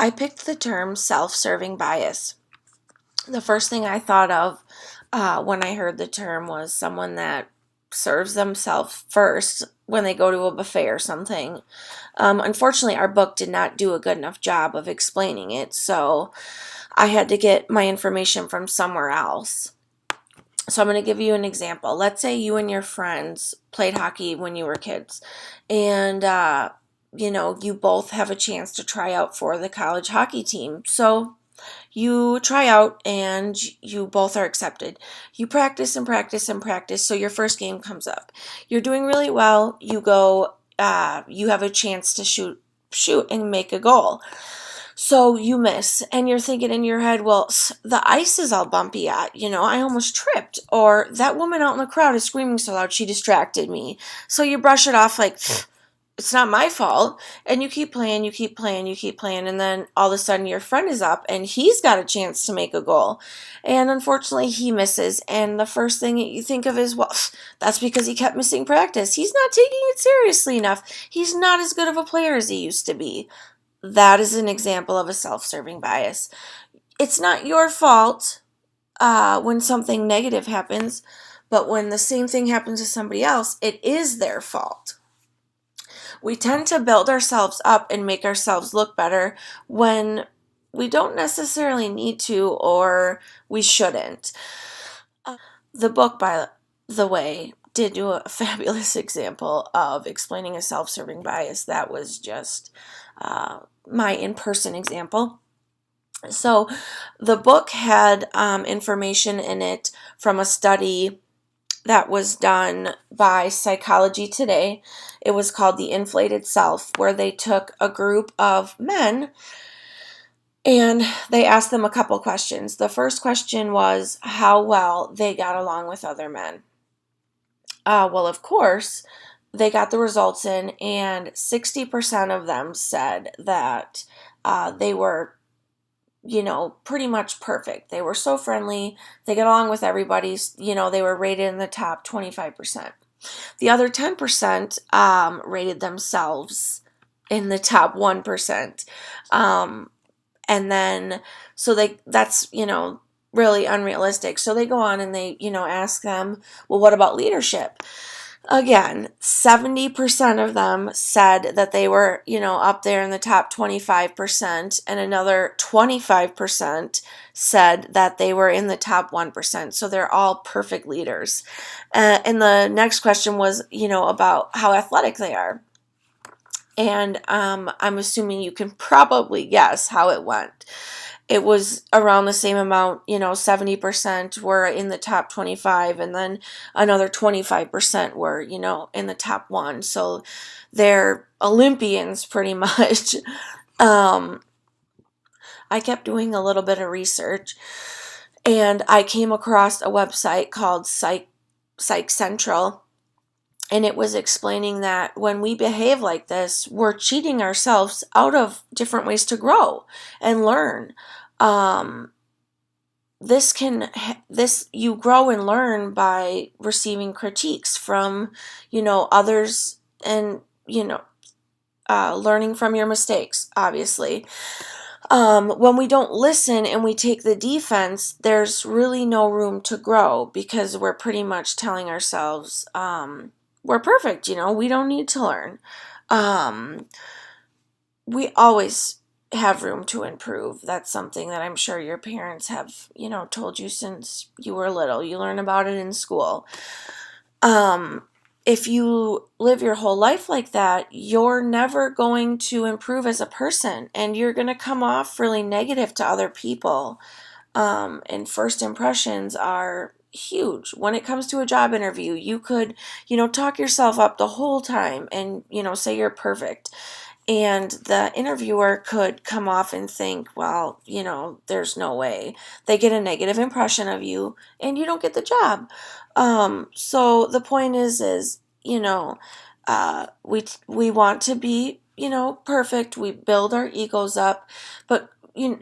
I picked the term self-serving bias. The first thing I thought of when I heard the term was someone that serves themselves first when they go to a buffet or something. Unfortunately, our book did not do a good enough job of explaining it, so I had to get my information from somewhere else. So I'm going to give you an example. Let's say you and your friends played hockey when you were kids, and you both have a chance to try out for the college hockey team. So you try out and you both are accepted. You practice and practice and practice. So your first game comes up. You're doing really well. You go. You have a chance to shoot and make a goal. So you miss, and you're thinking in your head, well, the ice is all bumpy I almost tripped, or that woman out in the crowd is screaming so loud she distracted me. So you brush it off like, it's not my fault, and you keep playing, you keep playing, you keep playing, and then all of a sudden your friend is up, and he's got a chance to make a goal, and unfortunately he misses, and the first thing that you think of is, well, that's because he kept missing practice. He's not taking it seriously enough. He's not as good of a player as he used to be. That is an example of a self-serving bias. It's not your fault when something negative happens, but when the same thing happens to somebody else, it is their fault. We tend to build ourselves up and make ourselves look better when we don't necessarily need to, or we shouldn't. The book, by the way, did do a fabulous example of explaining a self-serving bias. That was just my in-person example. So the book had information in it from a study that was done by Psychology Today. It was called The Inflated Self, where they took a group of men and they asked them a couple questions. The first question was how well they got along with other men. Well, of course, they got the results in, and 60% of them said that they were, pretty much perfect. They were so friendly. They got along with everybody. They were rated in the top 25%. The other 10% rated themselves in the top 1%. And then, that's, really unrealistic. So they go on and they, ask them, well, what about leadership? Again, 70% of them said that they were, up there in the top 25%, and another 25% said that they were in the top 1%. So they're all perfect leaders. And the next question was, about how athletic they are. And I'm assuming you can probably guess how it went. It was around the same amount, 70% were in the top 25, and then another 25% were, in the top 1. So they're Olympians pretty much. I kept doing a little bit of research, and I came across a website called Psych Central. And it was explaining that when we behave like this, we're cheating ourselves out of different ways to grow and learn. You grow and learn by receiving critiques from, others, and, learning from your mistakes, obviously. When we don't listen and we take the defense, there's really no room to grow, because we're pretty much telling ourselves, we're perfect, we don't need to learn. We always have room to improve. That's something that I'm sure your parents have, told you since you were little. You learn about it in school. If you live your whole life like that, you're never going to improve as a person, and you're going to come off really negative to other people. And first impressions are huge. When it comes to a job interview, you could, talk yourself up the whole time and, say you're perfect. And the interviewer could come off and think, well, there's no way. They get a negative impression of you and you don't get the job. So the point is, we want to be, perfect. We build our egos up, but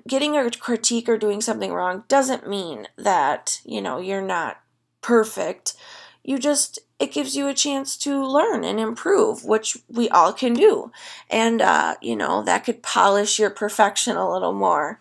getting a critique or doing something wrong doesn't mean that, you're not perfect. it gives you a chance to learn and improve, which we all can do. And, that could polish your perfection a little more.